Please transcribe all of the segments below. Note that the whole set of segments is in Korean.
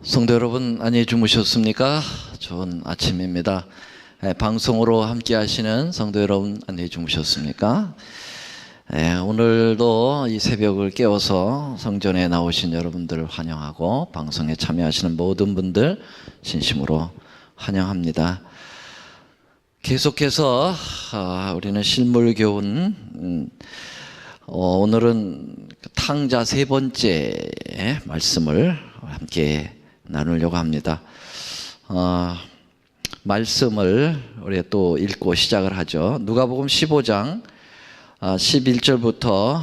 성도 여러분, 안녕히 주무셨습니까? 좋은 아침입니다. 방송으로 함께 하시는 성도 여러분, 안녕히 주무셨습니까? 오늘도 이 새벽을 깨워서 성전에 나오신 여러분들을 환영하고 방송에 참여하시는 모든 분들 진심으로 환영합니다. 계속해서 우리는 실물교훈, 오늘은 탕자 세 번째 말씀을 함께 나누려고 합니다. 말씀을 우리 또 읽고 시작을 하죠. 누가복음 15장 11절부터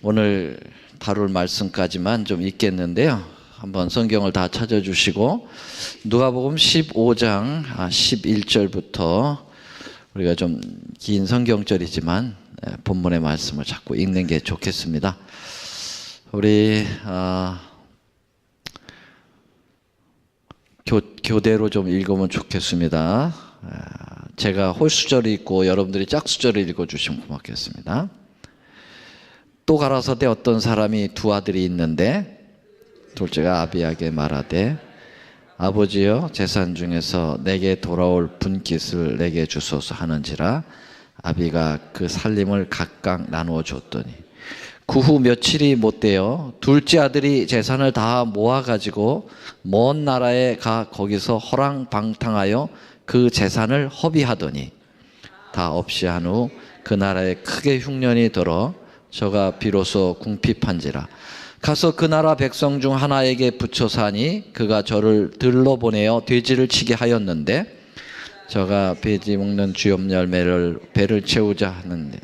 오늘 다룰 말씀까지만 좀 읽겠는데요. 한번 성경을 다 찾아주시고 누가복음 15장 11절부터 우리가 좀 긴 성경절이지만 본문의 말씀을 자꾸 읽는 게 좋겠습니다. 우리 교대로 좀 읽으면 좋겠습니다. 제가 홀수절을 읽고 여러분들이 짝수절을 읽어주시면 고맙겠습니다. 또 가라사대 어떤 사람이 두 아들이 있는데 둘째가 아비에게 말하되 아버지여 재산 중에서 내게 돌아올 분깃을 내게 주소서 하는지라 아비가 그 살림을 각각 나누어 줬더니 그 후 며칠이 못되어 둘째 아들이 재산을 다 모아가지고 먼 나라에 가 거기서 허랑방탕하여 그 재산을 허비하더니 다 없이 한 후 그 나라에 크게 흉년이 들어 저가 비로소 궁핍한지라 가서 그 나라 백성 중 하나에게 붙여 사니 그가 저를 들러보내어 돼지를 치게 하였는데 저가 돼지 먹는 주염 열매를 배를 채우자 하는데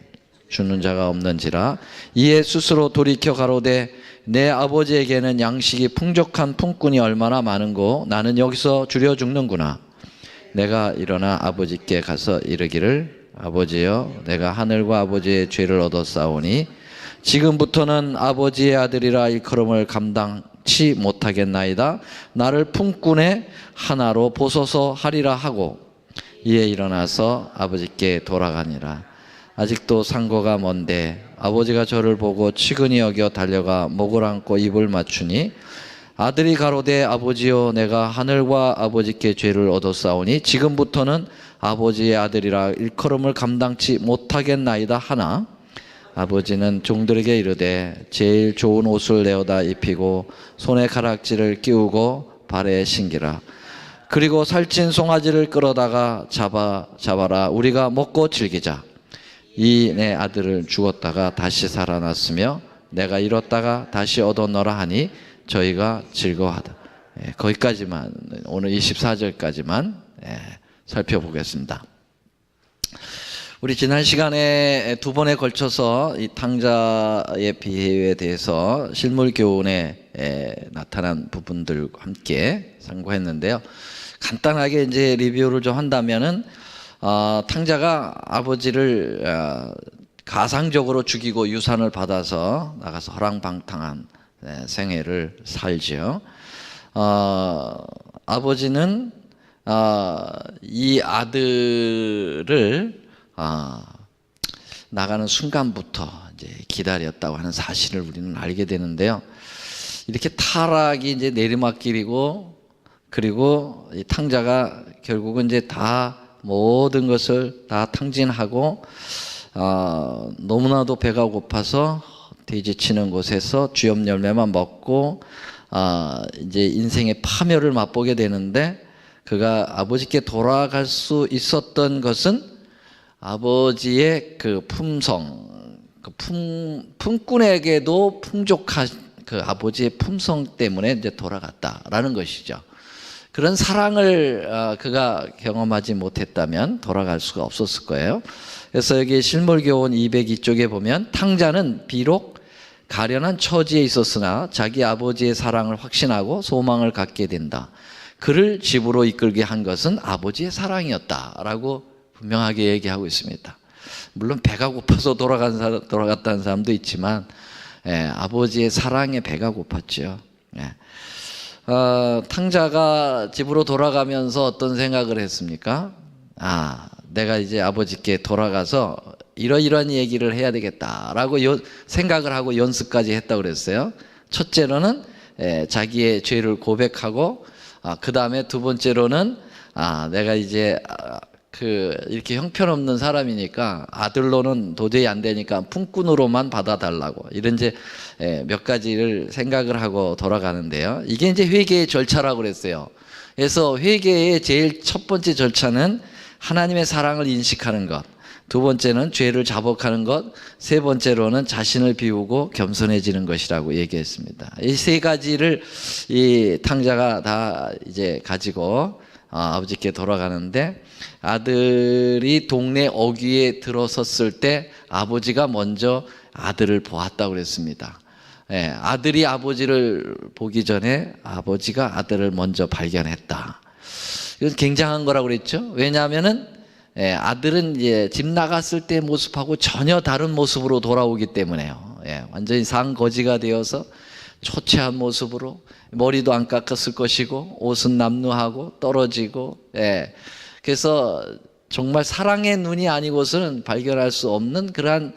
주는 자가 없는지라 이에 스스로 돌이켜 가로되 내 아버지에게는 양식이 풍족한 품꾼이 얼마나 많은고 나는 여기서 줄여 죽는구나. 내가 일어나 아버지께 가서 이르기를 아버지여 내가 하늘과 아버지의 죄를 얻었사오니 지금부터는 아버지의 아들이라 일컬음을 감당치 못하겠나이다. 나를 품꾼의 하나로 보소서 하리라 하고 이에 일어나서 아버지께 돌아가니라. 아직도 상고가 먼데 아버지가 저를 보고 치근히 여겨 달려가 목을 안고 입을 맞추니 아들이 가로되 아버지여 내가 하늘과 아버지께 죄를 얻었사오니 지금부터는 아버지의 아들이라 일컬음을 감당치 못하겠나이다 하나 아버지는 종들에게 이르되 제일 좋은 옷을 내어다 입히고 손에 가락지를 끼우고 발에 신기라. 그리고 살찐 송아지를 끌어다가 잡아라 우리가 먹고 즐기자. 이 내 아들을 죽었다가 다시 살아났으며 내가 잃었다가 다시 얻었노라 하니 저희가 즐거워하다. 거기까지만 오늘 24절까지만 살펴보겠습니다. 우리 지난 시간에 두 번에 걸쳐서 이 탕자의 비유에 대해서 실물 교훈에 나타난 부분들과 함께 상고했는데요. 간단하게 이제 리뷰를 좀 한다면은 탕자가 아버지를 가상적으로 죽이고 유산을 받아서 나가서 허랑방탕한 생애를 살지요. 아버지는 이 아들을 나가는 순간부터 이제 기다렸다고 하는 사실을 우리는 알게 되는데요. 이렇게 타락이 이제 내리막길이고 그리고 이 탕자가 결국은 이제 다 모든 것을 다 탕진하고 너무나도 배가 고파서 돼지 치는 곳에서 주염 열매만 먹고 이제 인생의 파멸을 맛보게 되는데 그가 아버지께 돌아갈 수 있었던 것은 아버지의 그 품성, 품꾼에게도 풍족한 그 아버지의 품성 때문에 이제 돌아갔다라는 것이죠. 그런 사랑을 그가 경험하지 못했다면 돌아갈 수가 없었을 거예요. 그래서 여기 실물교훈 202쪽에 보면 탕자는 비록 가련한 처지에 있었으나 자기 아버지의 사랑을 확신하고 소망을 갖게 된다. 그를 집으로 이끌게 한 것은 아버지의 사랑이었다라고 분명하게 얘기하고 있습니다. 물론 배가 고파서 돌아갔다는 사람도 있지만 아버지의 사랑에 배가 고팠죠. 탕자가 집으로 돌아가면서 어떤 생각을 했습니까? 내가 이제 아버지께 돌아가서 이러이러한 얘기를 해야 되겠다라고 생각을 하고 연습까지 했다고 그랬어요. 첫째로는 자기의 죄를 고백하고 그 다음에 두 번째로는 내가 이제 이렇게 형편없는 사람이니까 아들로는 도저히 안 되니까 품꾼으로만 받아달라고 이런 이제 몇 가지를 생각을 하고 돌아가는데요. 이게 이제 회개의 절차라고 그랬어요. 그래서 회개의 제일 첫 번째 절차는 하나님의 사랑을 인식하는 것, 두 번째는 죄를 자복하는 것, 세 번째로는 자신을 비우고 겸손해지는 것이라고 얘기했습니다. 이 세 가지를 이 탕자가 다 이제 가지고 아버지께 돌아가는데, 아들이 동네 어귀에 들어섰을 때 아버지가 먼저 아들을 보았다고 그랬습니다. 아들이 아버지를 보기 전에 아버지가 아들을 먼저 발견했다. 이건 굉장한 거라고 그랬죠. 왜냐하면은 아들은 이제 집 나갔을 때 모습하고 전혀 다른 모습으로 돌아오기 때문에요. 완전히 상거지가 되어서 초췌한 모습으로, 머리도 안 깎았을 것이고 옷은 남루하고 떨어지고, 그래서 정말 사랑의 눈이 아니고서는 발견할 수 없는 그러한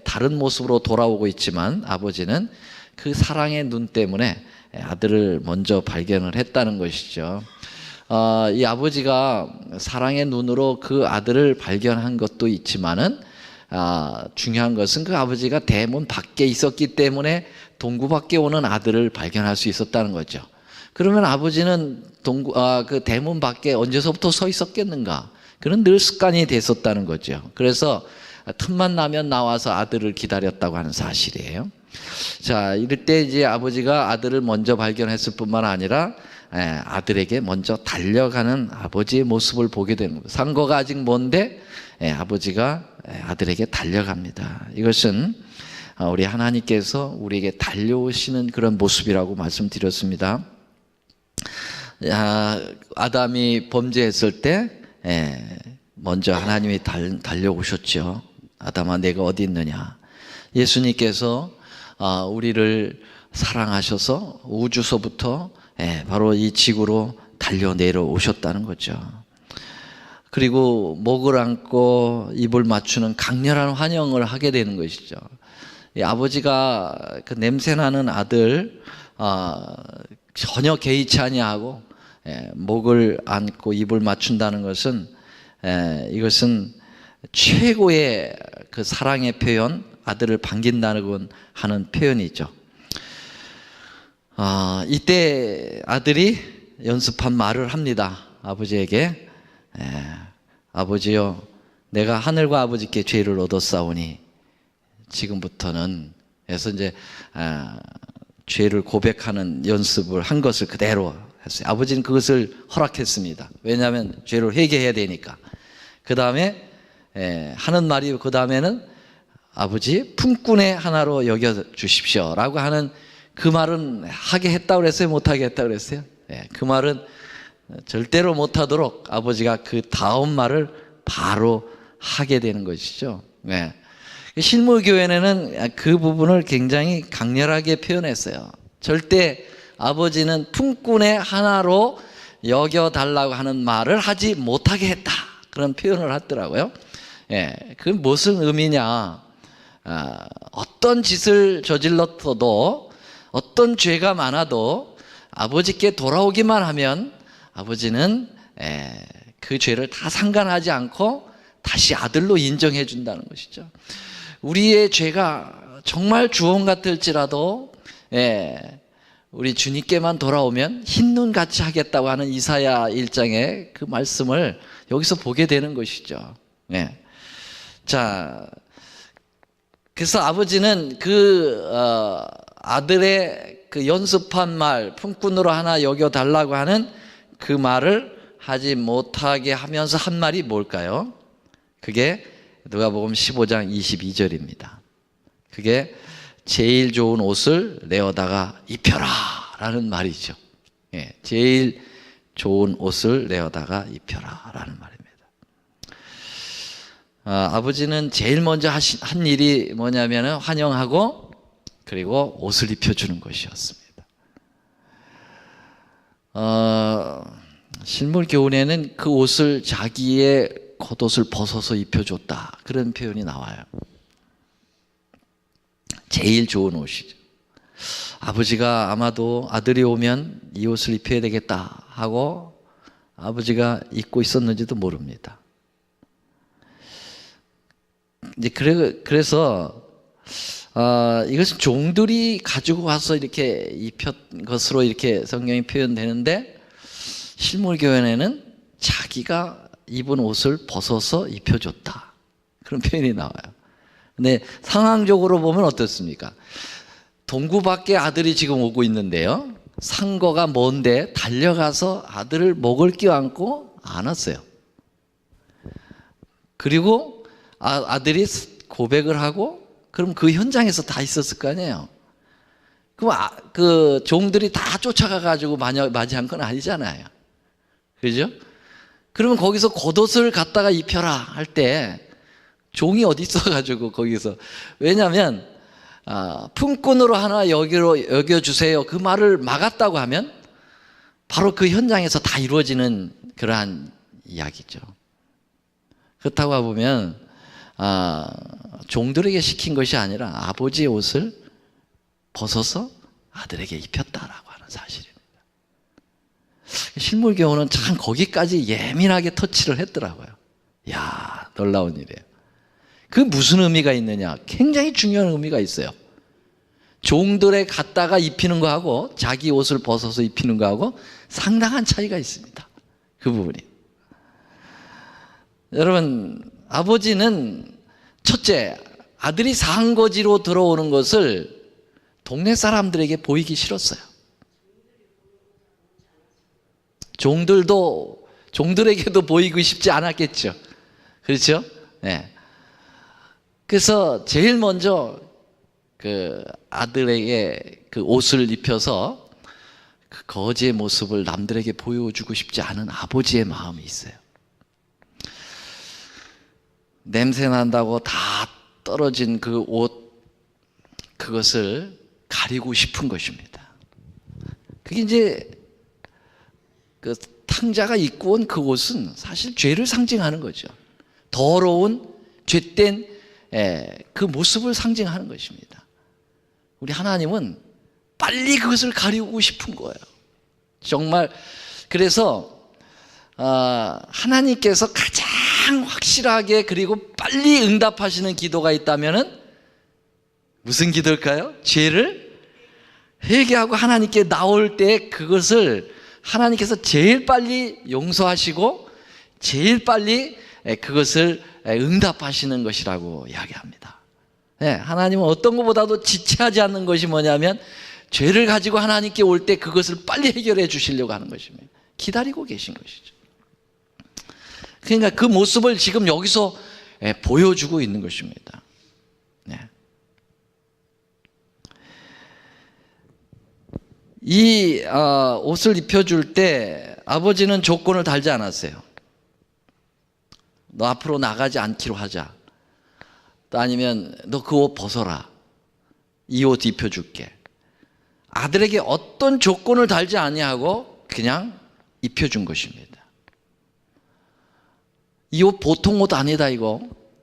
다른 모습으로 돌아오고 있지만, 아버지는 그 사랑의 눈 때문에 아들을 먼저 발견을 했다는 것이죠. 이 아버지가 사랑의 눈으로 그 아들을 발견한 것도 있지만은, 중요한 것은 그 아버지가 대문 밖에 있었기 때문에 동구 밖에 오는 아들을 발견할 수 있었다는 거죠. 그러면 아버지는 그 대문 밖에 언제서부터 서 있었겠는가? 그런 늘 습관이 됐었다는 거죠. 그래서 틈만 나면 나와서 아들을 기다렸다고 하는 사실이에요. 자, 이럴 때 이제 아버지가 아들을 먼저 발견했을 뿐만 아니라 아들에게 먼저 달려가는 아버지의 모습을 보게 되는 거예요. 상거가 아직 먼데 아버지가 아들에게 달려갑니다. 이것은 우리 하나님께서 우리에게 달려오시는 그런 모습이라고 말씀드렸습니다. 아담이 범죄했을 때 먼저 하나님이 달려오셨죠. 아담아, 내가 어디 있느냐. 예수님께서 우리를 사랑하셔서 우주서부터 바로 이 지구로 달려 내려오셨다는 거죠. 그리고 목을 안고 입을 맞추는 강렬한 환영을 하게 되는 것이죠. 아버지가 그 냄새나는 아들 전혀 개의치 아니하고 목을 안고 입을 맞춘다는 것은, 이것은 최고의 그 사랑의 표현, 아들을 반긴다는 하는 표현이죠. 이때 아들이 연습한 말을 합니다. 아버지에게, 아버지여, 내가 하늘과 아버지께 죄를 얻었사오니 지금부터는, 해서 이제 죄를 고백하는 연습을 한 것을 그대로 했어요. 아버지는 그것을 허락했습니다. 왜냐하면 죄를 회개해야 되니까. 그 다음에 하는 말이, 그 다음에는 아버지 품꾼의 하나로 여겨 주십시오 라고 하는, 그 말은 하게 했다고 그랬어요? 못하게 했다고 그랬어요? 그 말은 절대로 못하도록 아버지가 그 다음 말을 바로 하게 되는 것이죠. 실무교회는 그 부분을 굉장히 강렬하게 표현했어요. 절대 아버지는 품꾼의 하나로 여겨달라고 하는 말을 하지 못하게 했다, 그런 표현을 하더라고요. 그 무슨 의미냐. 어떤 짓을 저질렀어도, 어떤 죄가 많아도 아버지께 돌아오기만 하면 아버지는 그 죄를 다 상관하지 않고 다시 아들로 인정해 준다는 것이죠. 우리의 죄가 정말 주홍 같을지라도 우리 주님께만 돌아오면 흰눈같이 하겠다고 하는 이사야 1장의 그 말씀을 여기서 보게 되는 것이죠. 자, 그래서 아버지는 그 아들의 그 연습한 말, 품꾼으로 하나 여겨달라고 하는 그 말을 하지 못하게 하면서 한 말이 뭘까요? 그게 누가복음 15장 22절입니다. 그게 제일 좋은 옷을 내어다가 입혀라 라는 말이죠. 제일 좋은 옷을 내어다가 입혀라 라는 말입니다. 아버지는 제일 먼저 한 일이 뭐냐면 환영하고 그리고 옷을 입혀주는 것이었습니다. 실물교훈에는 그 옷을, 자기의 겉옷을 벗어서 입혀줬다, 그런 표현이 나와요. 제일 좋은 옷이죠. 아버지가 아마도 아들이 오면 이 옷을 입혀야 되겠다 하고 아버지가 입고 있었는지도 모릅니다. 이제 그래서 이것은 종들이 가지고 와서 이렇게 입혔 것으로 이렇게 성경이 표현되는데, 실물교회에는 자기가 입은 옷을 벗어서 입혀줬다, 그런 표현이 나와요. 근데 상황적으로 보면 어떻습니까? 동구 밖에 아들이 지금 오고 있는데요, 상거가 먼데 달려가서 아들을 목을 껴안고 안았어요. 그리고 아들이 고백을 하고, 그럼 그 현장에서 다 있었을 거 아니에요. 그럼 그 종들이 다 쫓아가 가지고 맞이한 건 아니잖아요. 그죠? 그러면 거기서 겉옷을 갖다가 입혀라 할 때 종이 어디 있어 가지고 거기서, 왜냐하면 품꾼으로 하나 여겨주세요, 그 말을 막았다고 하면 바로 그 현장에서 다 이루어지는 그러한 이야기죠. 그렇다고 보면 종들에게 시킨 것이 아니라 아버지의 옷을 벗어서 아들에게 입혔다라고 하는 사실입니다. 실물교훈은 참 거기까지 예민하게 터치를 했더라고요. 이야, 놀라운 일이에요. 그 무슨 의미가 있느냐? 굉장히 중요한 의미가 있어요. 종들에 갖다가 입히는 거하고 자기 옷을 벗어서 입히는 거하고 상당한 차이가 있습니다. 그 부분이. 여러분, 아버지는 첫째, 아들이 상거지로 들어오는 것을 동네 사람들에게 보이기 싫었어요. 종들에게도 보이고 싶지 않았겠죠. 그렇죠? 네. 그래서 제일 먼저 그 아들에게 그 옷을 입혀서 그 거지의 모습을 남들에게 보여주고 싶지 않은 아버지의 마음이 있어요. 냄새 난다고 다 떨어진 그 옷, 그것을 가리고 싶은 것입니다. 그게 이제 그 탕자가 입고 온 그 옷은 사실 죄를 상징하는 거죠. 더러운 죄된 그 모습을 상징하는 것입니다. 우리 하나님은 빨리 그것을 가리고 싶은 거예요. 정말. 그래서 하나님께서 가장 확실하게 그리고 빨리 응답하시는 기도가 있다면은 무슨 기도일까요? 죄를 회개하고 하나님께 나올 때 그것을 하나님께서 제일 빨리 용서하시고 제일 빨리 그것을 응답하시는 것이라고 이야기합니다. 하나님은 어떤 것보다도 지체하지 않는 것이 뭐냐면 죄를 가지고 하나님께 올 때 그것을 빨리 해결해 주시려고 하는 것입니다. 기다리고 계신 것이죠. 그러니까 그 모습을 지금 여기서 보여주고 있는 것입니다. 이 옷을 입혀줄 때 아버지는 조건을 달지 않았어요. 너 앞으로 나가지 않기로 하자. 또 아니면 너 그 옷 벗어라. 이 옷 입혀줄게. 아들에게 어떤 조건을 달지 아니하고 그냥 입혀준 것입니다. 이 옷 보통 옷 아니다 이거.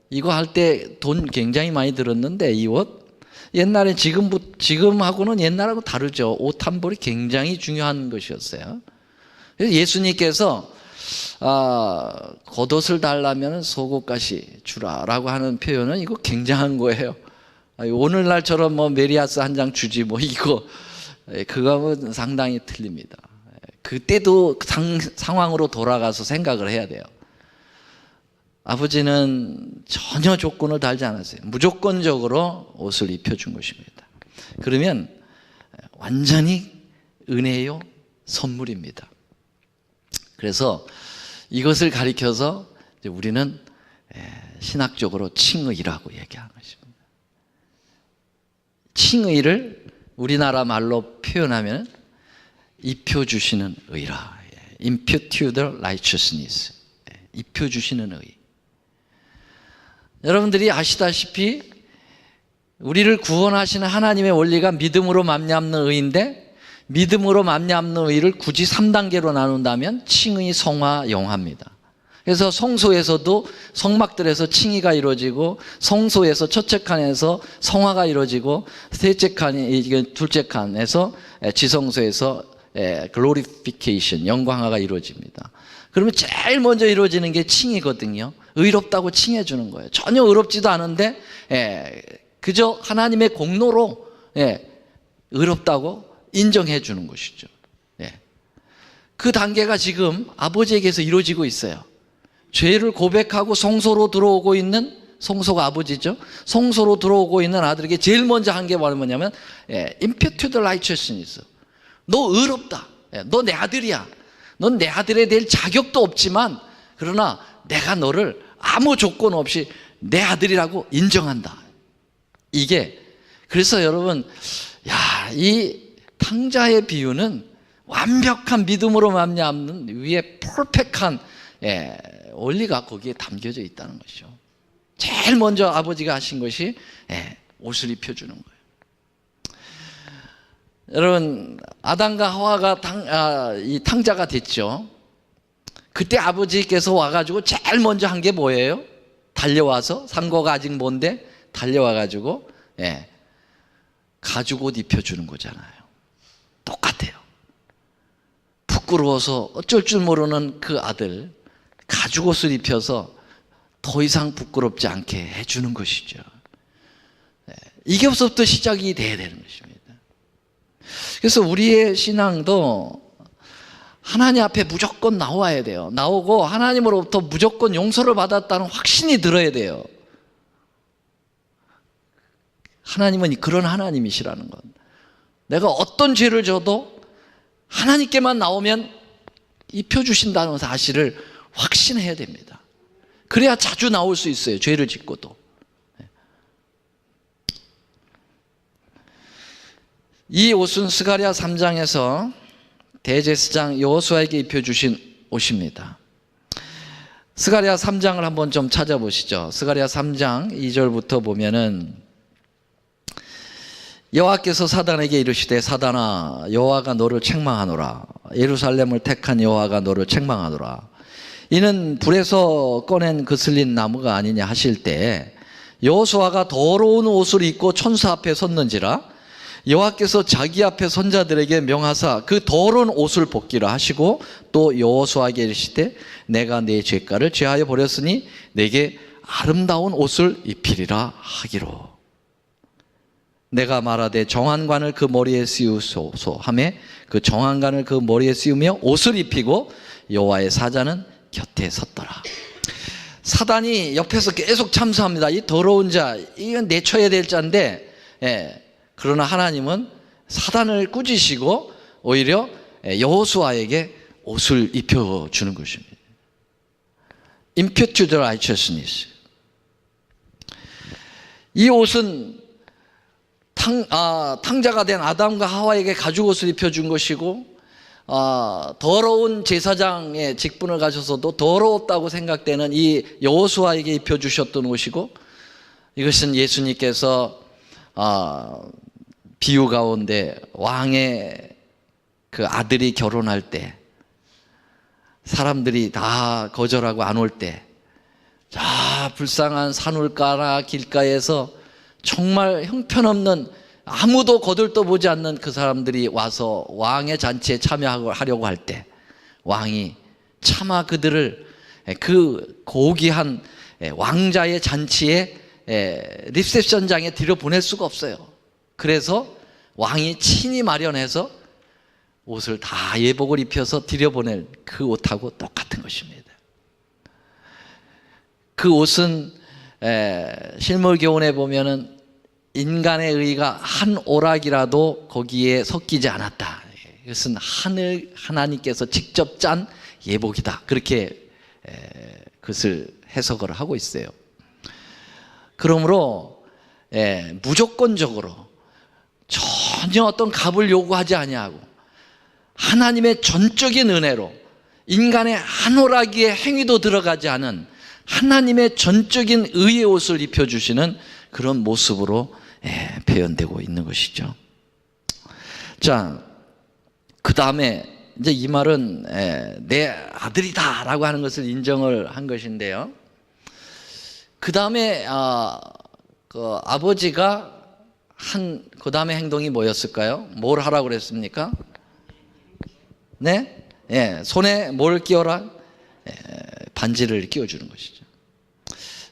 이거 할 때 돈 굉장히 많이 들었는데 이 옷. 옛날에 지금하고는 옛날하고 다르죠. 옷 한 벌이 굉장히 중요한 것이었어요. 그래서 예수님께서 겉옷을 달라면 속옷까지 주라라고 하는 표현은 이거 굉장한 거예요. 오늘날처럼 뭐 메리아스 한 장 주지 뭐 이거 그거는 상당히 틀립니다. 그때도 상황으로 돌아가서 생각을 해야 돼요. 아버지는 전혀 조건을 달지 않았어요. 무조건적으로 옷을 입혀준 것입니다. 그러면 완전히 은혜요, 선물입니다. 그래서 이것을 가리켜서 우리는 신학적으로 칭의라고 얘기하는 것입니다. 칭의를 우리나라 말로 표현하면 입혀주시는 의라. Imputed righteousness. 입혀주시는 의. 여러분들이 아시다시피 우리를 구원하시는 하나님의 원리가 믿음으로 말미암는 의인데, 믿음으로 말미암는 의를 굳이 3단계로 나눈다면 칭의, 성화, 영화입니다. 그래서 성소에서도 성막들에서 칭의가 이루어지고, 성소에서 첫째 칸에서 성화가 이루어지고, 셋째 칸이 둘째 칸에서 지성소에서 글로리피케이션, 영광화가 이루어집니다. 그러면 제일 먼저 이루어지는 게 칭의거든요. 의롭다고 칭해 주는 거예요. 전혀 의롭지도 않은데 그저 하나님의 공로로 의롭다고 인정해 주는 것이죠. 그 단계가 지금 아버지에게서 이루어지고 있어요. 죄를 고백하고 성소로 들어오고 있는, 성소가 아버지죠. 성소로 들어오고 있는 아들에게 제일 먼저 한 게 뭐냐면 imputed righteousness. 너 의롭다. 너 내 아들이야. 넌 내 아들에 대할 자격도 없지만 그러나 내가 너를 아무 조건 없이 내 아들이라고 인정한다. 이게, 그래서 여러분, 이 탕자의 비유는 완벽한 믿음으로 말미암는 위에 퍼펙트한 원리가 거기에 담겨져 있다는 것이죠. 제일 먼저 아버지가 하신 것이 옷을 입혀주는 거예요. 여러분, 아담과 하와가 이 탕자가 됐죠. 그때 아버지께서 와가지고 제일 먼저 한 게 뭐예요? 달려와서, 상고가 아직 먼데 달려와가지고 가죽옷 입혀주는 거잖아요. 똑같아요. 부끄러워서 어쩔 줄 모르는 그 아들, 가죽옷을 입혀서 더 이상 부끄럽지 않게 해주는 것이죠. 이게부터 시작이 돼야 되는 것입니다. 그래서 우리의 신앙도 하나님 앞에 무조건 나와야 돼요. 나오고 하나님으로부터 무조건 용서를 받았다는 확신이 들어야 돼요. 하나님은 그런 하나님이시라는 것. 내가 어떤 죄를 져도 하나님께만 나오면 입혀주신다는 사실을 확신해야 됩니다. 그래야 자주 나올 수 있어요. 죄를 짓고도. 이 옷은 스가랴 3장에서 대제사장 여호수아에게 입혀주신 옷입니다. 스가랴 3장을 한번 좀 찾아보시죠. 스가랴 3장 2절부터 보면은, 여호와께서 사단에게 이르시되 사단아, 여호와가 너를 책망하노라. 예루살렘을 택한 여호와가 너를 책망하노라. 이는 불에서 꺼낸 그슬린 나무가 아니냐 하실 때, 여호수아가 더러운 옷을 입고 천사 앞에 섰는지라. 여호와께서 자기 앞에 선자들에게 명하사 그 더러운 옷을 벗기라 하시고, 또 여호수아에게 이르시되 내가 네 죄가를 제하여 버렸으니 내게 아름다운 옷을 입히리라 하기로. 내가 말하되 정한관을 그 머리에 씌우소서 하며 그 정한관을 그 머리에 씌우며 옷을 입히고 여호와의 사자는 곁에 섰더라. 사단이 옆에서 계속 참수합니다. 이 더러운 자, 이건 내쳐야 될 자인데, 그러나 하나님은 사단을 꾸짖으시고 오히려 여호수아에게 옷을 입혀주는 것입니다. imputed righteousness. 이 옷은 탕자가 된 아담과 하와에게 가죽옷을 입혀준 것이고, 더러운 제사장의 직분을 가셔서도 더러웠다고 생각되는 이 여호수아에게 입혀주셨던 옷이고, 이것은 예수님께서 비유 가운데 왕의 그 아들이 결혼할 때 사람들이 다 거절하고 안 올 때, 불쌍한 산울가나 길가에서 정말 형편없는, 아무도 거들떠보지 않는 그 사람들이 와서 왕의 잔치에 참여하려고 할 때, 왕이 차마 그들을 그 고귀한 왕자의 잔치에 리셉션장에 들여보낼 수가 없어요. 그래서 왕이 친히 마련해서 옷을 다 예복을 입혀서 들여보낼 그 옷하고 똑같은 것입니다. 그 옷은 실물교훈에 보면은 인간의 의가 한 오락이라도 거기에 섞이지 않았다. 이것은 하나님께서 직접 짠 예복이다. 그렇게 그것을 해석을 하고 있어요. 그러므로 무조건적으로 전혀 어떤 값을 요구하지 아니하고 하나님의 전적인 은혜로 인간의 한 오락의 행위도 들어가지 않은 하나님의 전적인 의의 옷을 입혀주시는 그런 모습으로 표현되고 있는 것이죠. 자, 그 다음에 이제 이 말은 내 아들이다라고 하는 것을 인정을 한 것인데요. 그 다음에 그 아버지가 한 그 다음에 행동이 뭐였을까요? 뭘 하라고 그랬습니까? 네? 손에 뭘 끼워라? 반지를 끼워주는 것이죠.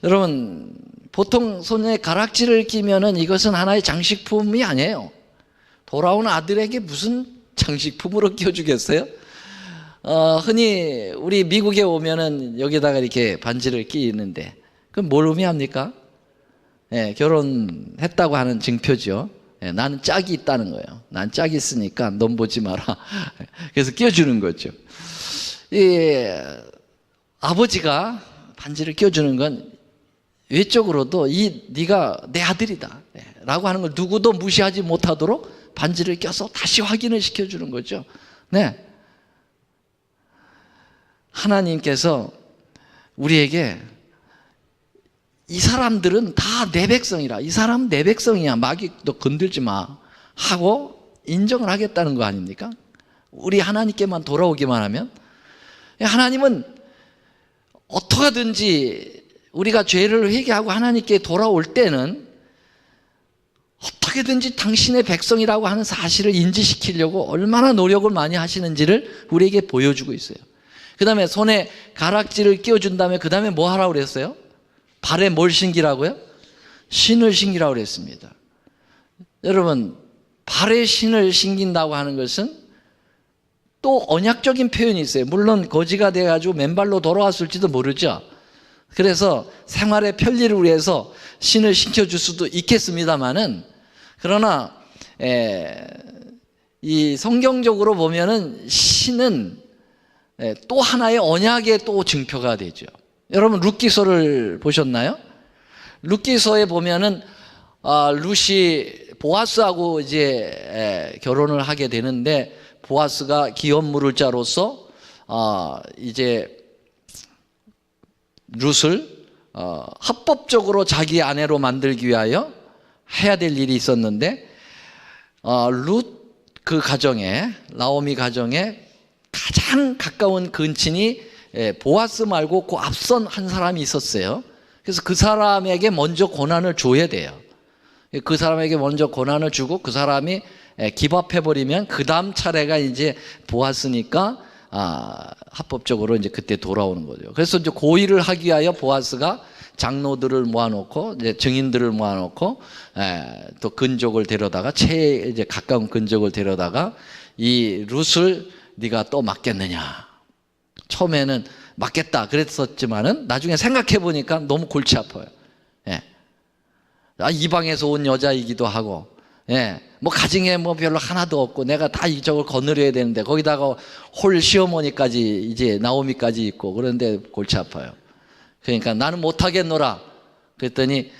여러분, 보통 손에 가락지를 끼면은 이것은 하나의 장식품이 아니에요. 돌아온 아들에게 무슨 장식품으로 끼워주겠어요? 흔히 우리 미국에 오면은 여기다가 이렇게 반지를 끼는데, 그럼 뭘 의미합니까? 결혼했다고 하는 증표죠. 나는 짝이 있다는 거예요. 난 짝이 있으니까 넌 보지 마라. 그래서 끼워주는 거죠. 아버지가 반지를 끼워주는 건 외적으로도 네가 내 아들이다 라고 하는 걸 누구도 무시하지 못하도록 반지를 껴서 다시 확인을 시켜주는 거죠. 네. 하나님께서 우리에게 이 사람들은 다 내 백성이라, 이 사람은 내 백성이야, 마귀 너 건들지 마 하고 인정을 하겠다는 거 아닙니까? 우리 하나님께만 돌아오기만 하면. 하나님은 어떻게든지 우리가 죄를 회개하고 하나님께 돌아올 때는 어떻게든지 당신의 백성이라고 하는 사실을 인지시키려고 얼마나 노력을 많이 하시는지를 우리에게 보여주고 있어요. 그 다음에 손에 가락지를 끼워준 다음에 그 다음에 뭐 하라고 그랬어요? 발에 뭘 신기라고요? 신을 신기라고 그랬습니다. 여러분, 발에 신을 신긴다고 하는 것은 또 언약적인 표현이 있어요. 물론 거지가 돼가지고 맨발로 돌아왔을지도 모르죠. 그래서 생활의 편리를 위해서 신을 신겨줄 수도 있겠습니다만은, 그러나 이 성경적으로 보면은 신은 또 하나의 언약의 또 증표가 되죠. 여러분, 룻기서를 보셨나요? 룻기서에 보면은 룻이 보아스하고 이제 결혼을 하게 되는데, 보아스가 기업 물을 자로서 이제 룻을 합법적으로 자기 아내로 만들기 위하여 해야 될 일이 있었는데, 룻 그 가정에, 나오미 가정에 가장 가까운 근친이 보아스 말고 그 앞선 한 사람이 있었어요. 그래서 그 사람에게 먼저 고난을 줘야 돼요. 그 사람에게 먼저 고난을 주고 그 사람이 기밥해버리면 그 다음 차례가 이제 보아스니까 합법적으로 이제 그때 돌아오는 거죠. 그래서 이제 고의를 하기 위하여 보아스가 장로들을 모아놓고 이제 증인들을 모아놓고 또 근족을 데려다가 이제 가까운 근족을 데려다가 이 룻을 네가 또 맡겠느냐. 처음에는 맡겠다 그랬었지만은 나중에 생각해 보니까 너무 골치 아파요. 이방에서 온 여자이기도 하고, 뭐 가정에 뭐 별로 하나도 없고 내가 다 이쪽을 거느려야 되는데 거기다가 홀 시어머니까지 이제 나오미까지 있고 그런데 골치 아파요. 그러니까 나는 못하겠노라. 그랬더니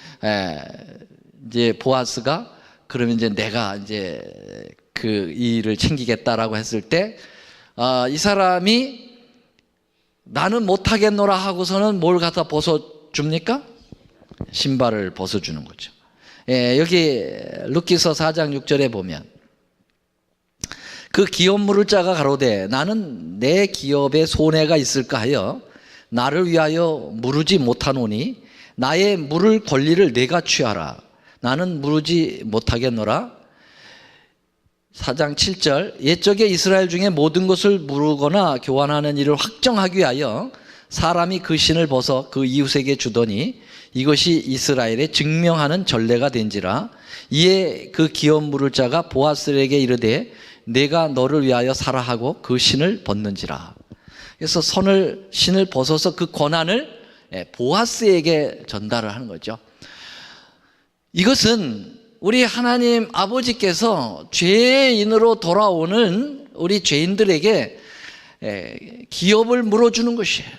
이제 보아스가 그러면 이제 내가 이제 그 일을 챙기겠다라고 했을 때 이 사람이 나는 못하겠노라 하고서는 뭘 갖다 벗어줍니까? 신발을 벗어주는 거죠. 여기 룻기서 4장 6절에 보면 그 기업 물을 자가 가로되 나는 내 기업에 손해가 있을까 하여 나를 위하여 무르지 못하노니 나의 물을 권리를 내가 취하라. 나는 무르지 못하겠노라. 4장 7절 옛적에 이스라엘 중에 모든 것을 무르거나 교환하는 일을 확정하기 위하여 사람이 그 신을 벗어 그 이웃에게 주더니 이것이 이스라엘에 증명하는 전례가 된지라. 이에 그 기업 물을 자가 보아스에게 이르되 내가 너를 위하여 사라 하고 그 신을 벗는지라. 그래서 신을 벗어서 그 권한을 보아스에게 전달을 하는 거죠. 이것은 우리 하나님 아버지께서 죄인으로 돌아오는 우리 죄인들에게 기업을 물어주는 것이에요.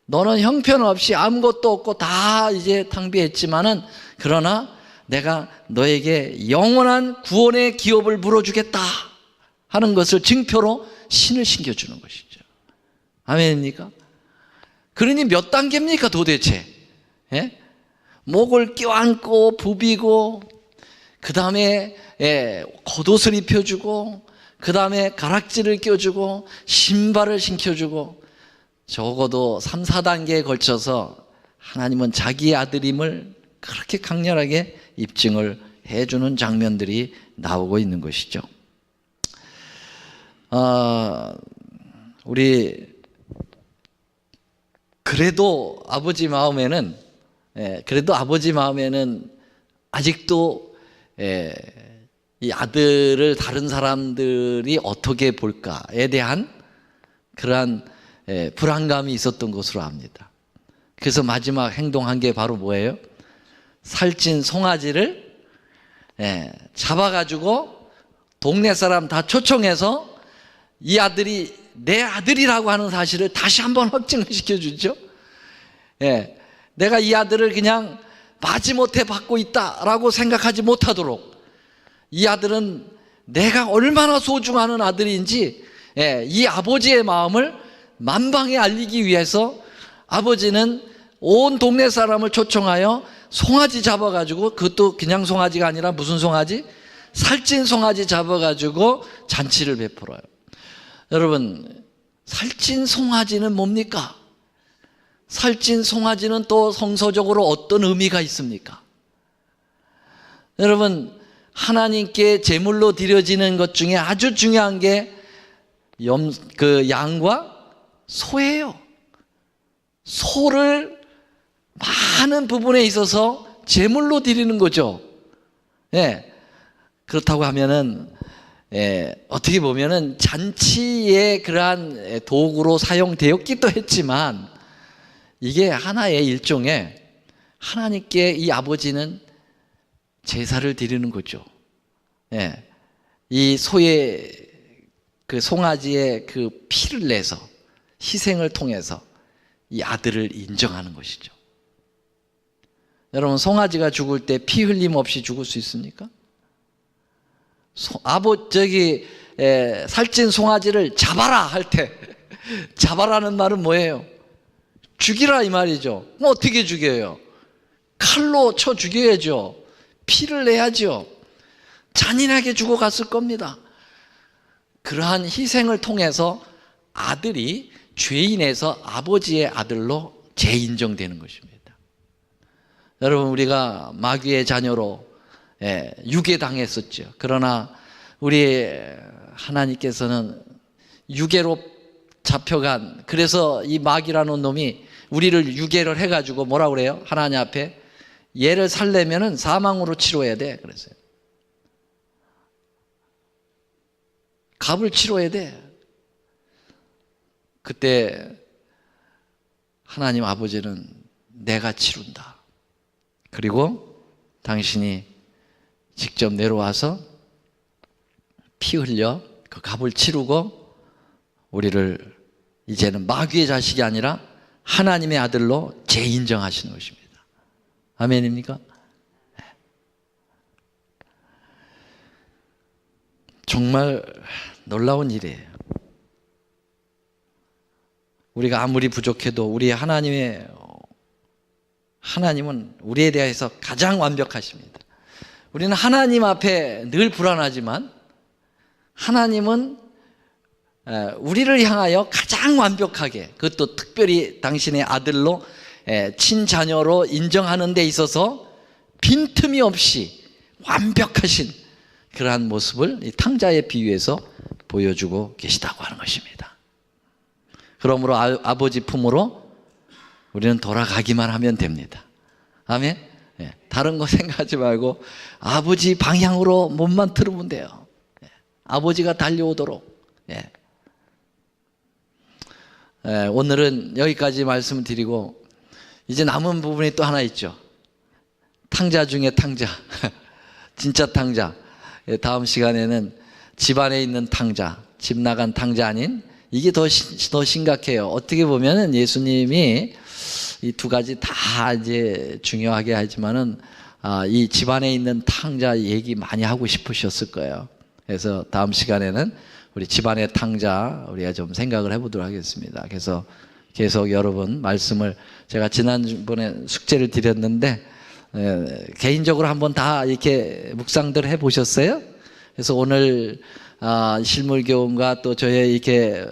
너는 형편없이 아무것도 없고 다 이제 탕비했지만은 그러나 내가 너에게 영원한 구원의 기업을 물어주겠다 하는 것을 증표로 신을 신겨주는 것이죠. 아멘입니까? 그러니 몇 단계입니까 도대체? 목을 껴안고 부비고 그 다음에 겉옷을 입혀주고 그 다음에 가락지를 껴주고 신발을 신겨주고 적어도 3, 4단계에 걸쳐서 하나님은 자기의 아들임을 그렇게 강렬하게 입증을 해주는 장면들이 나오고 있는 것이죠. 우리 그래도 아버지 마음에는 아직도 이 아들을 다른 사람들이 어떻게 볼까에 대한 그러한 불안감이 있었던 것으로 압니다. 그래서 마지막 행동한 게 바로 뭐예요? 살찐 송아지를 잡아가지고 동네 사람 다 초청해서 이 아들이 내 아들이라고 하는 사실을 다시 한번 확증을 시켜주죠. 내가 이 아들을 그냥 마지못해 받고 있다라고 생각하지 못하도록 이 아들은 내가 얼마나 소중한 아들인지 이 아버지의 마음을 만방에 알리기 위해서 아버지는 온 동네 사람을 초청하여 송아지 잡아가지고, 그것도 그냥 송아지가 아니라 무슨 송아지? 살찐 송아지 잡아가지고 잔치를 베풀어요. 여러분, 살찐 송아지는 뭡니까? 살찐 송아지는 또 성서적으로 어떤 의미가 있습니까? 여러분, 하나님께 제물로 드려지는 것 중에 아주 중요한 게 양과 소예요. 소를 많은 부분에 있어서 제물로 드리는 거죠. 그렇다고 하면은 어떻게 보면은 잔치의 그러한 도구로 사용되었기도 했지만, 이게 하나의 일종의 하나님께 이 아버지는 제사를 드리는 거죠. 이 소의 그 송아지의 그 피를 내서 희생을 통해서 이 아들을 인정하는 것이죠. 여러분, 송아지가 죽을 때 피 흘림 없이 죽을 수 있습니까? 살찐 송아지를 잡아라 할 때 잡아라는 말은 뭐예요? 죽이라 이 말이죠. 그럼 어떻게 죽여요? 칼로 쳐 죽여야죠. 피를 내야죠. 잔인하게 죽어갔을 겁니다. 그러한 희생을 통해서 아들이 죄인에서 아버지의 아들로 재인정되는 것입니다. 여러분, 우리가 마귀의 자녀로 유괴당했었죠. 그러나 우리 하나님께서는 유괴로 잡혀간, 그래서 이 마귀라는 놈이 우리를 유괴를 해가지고 뭐라 그래요? 하나님 앞에 얘를 살려면은 사망으로 치러야 돼. 그랬어요. 값을 치러야 돼. 그때 하나님 아버지는 내가 치른다. 그리고 당신이 직접 내려와서 피 흘려 그 값을 치르고 우리를 이제는 마귀의 자식이 아니라 하나님의 아들로 재인정하시는 것입니다. 아멘입니까? 정말 놀라운 일이에요. 우리가 아무리 부족해도 우리 하나님은 우리에 대해서 가장 완벽하십니다. 우리는 하나님 앞에 늘 불안하지만 하나님은 우리를 향하여 가장 완벽하게, 그것도 특별히 당신의 아들로 친자녀로 인정하는 데 있어서 빈틈이 없이 완벽하신 그러한 모습을 이 탕자의 비유에서 보여주고 계시다고 하는 것입니다. 그러므로 아버지 품으로 우리는 돌아가기만 하면 됩니다. 아멘? 다른 거 생각하지 말고 아버지 방향으로 몸만 틀으면 돼요. 아버지가 달려오도록. 오늘은 여기까지 말씀을 드리고, 이제 남은 부분이 또 하나 있죠. 탕자 중에 탕자. 진짜 탕자. 다음 시간에는 집안에 있는 탕자, 집 나간 탕자 아닌, 이게 더 심각해요. 어떻게 보면은 예수님이 이 두 가지 다 이제 중요하게 하지만은 이 집안에 있는 탕자 얘기 많이 하고 싶으셨을 거예요. 그래서 다음 시간에는 우리 집안의 탕자 우리가 좀 생각을 해보도록 하겠습니다. 그래서 계속 여러분 말씀을, 제가 지난번에 숙제를 드렸는데 개인적으로 한번 다 이렇게 묵상들 해보셨어요? 그래서 오늘 실물교훈과 또 저의 이렇게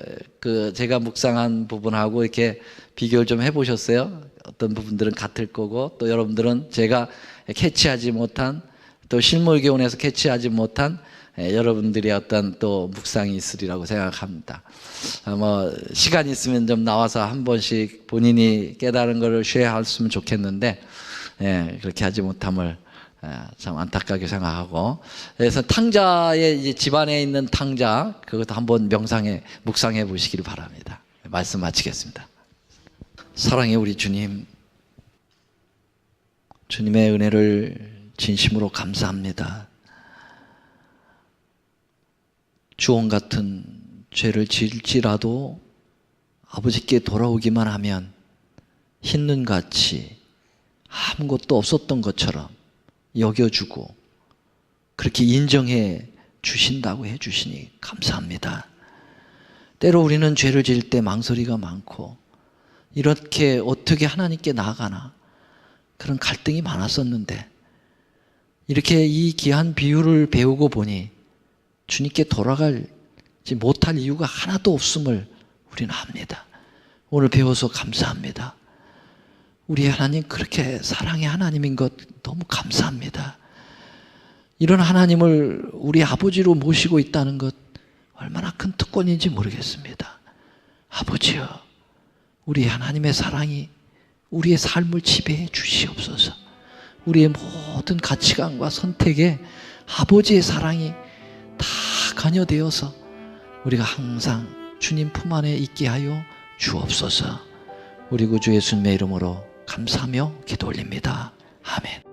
제가 묵상한 부분하고 이렇게 비교를 좀 해보셨어요? 어떤 부분들은 같을 거고 또 여러분들은 제가 캐치하지 못한 또 실물교훈에서 캐치하지 못한 여러분들의 어떤 또 묵상이 있으리라고 생각합니다. 시간 있으면 좀 나와서 한 번씩 본인이 깨달은 것을 쉐어했으면 좋겠는데 그렇게 하지 못함을 참 안타깝게 생각하고, 그래서 탕자의 이제 집안에 있는 탕자 그것도 한번 묵상해 보시기를 바랍니다. 말씀 마치겠습니다. 사랑의 우리 주님, 주님의 은혜를 진심으로 감사합니다. 주홍 같은 죄를 지을지라도 아버지께 돌아오기만 하면 흰눈같이 아무것도 없었던 것처럼 여겨주고 그렇게 인정해 주신다고 해주시니 감사합니다. 때로 우리는 죄를 지을 때 망설이가 많고 이렇게 어떻게 하나님께 나아가나 그런 갈등이 많았었는데 이렇게 이 귀한 비유를 배우고 보니 주님께 돌아가지 못할 이유가 하나도 없음을 우리는 압니다. 오늘 배워서 감사합니다. 우리 하나님 그렇게 사랑의 하나님인 것 너무 감사합니다. 이런 하나님을 우리 아버지로 모시고 있다는 것 얼마나 큰 특권인지 모르겠습니다. 아버지여, 우리 하나님의 사랑이 우리의 삶을 지배해 주시옵소서. 우리의 모든 가치관과 선택에 아버지의 사랑이 다 관여되어서 우리가 항상 주님 품 안에 있게 하여 주옵소서. 우리 구주 예수님의 이름으로 감사하며 기도 올립니다. 아멘.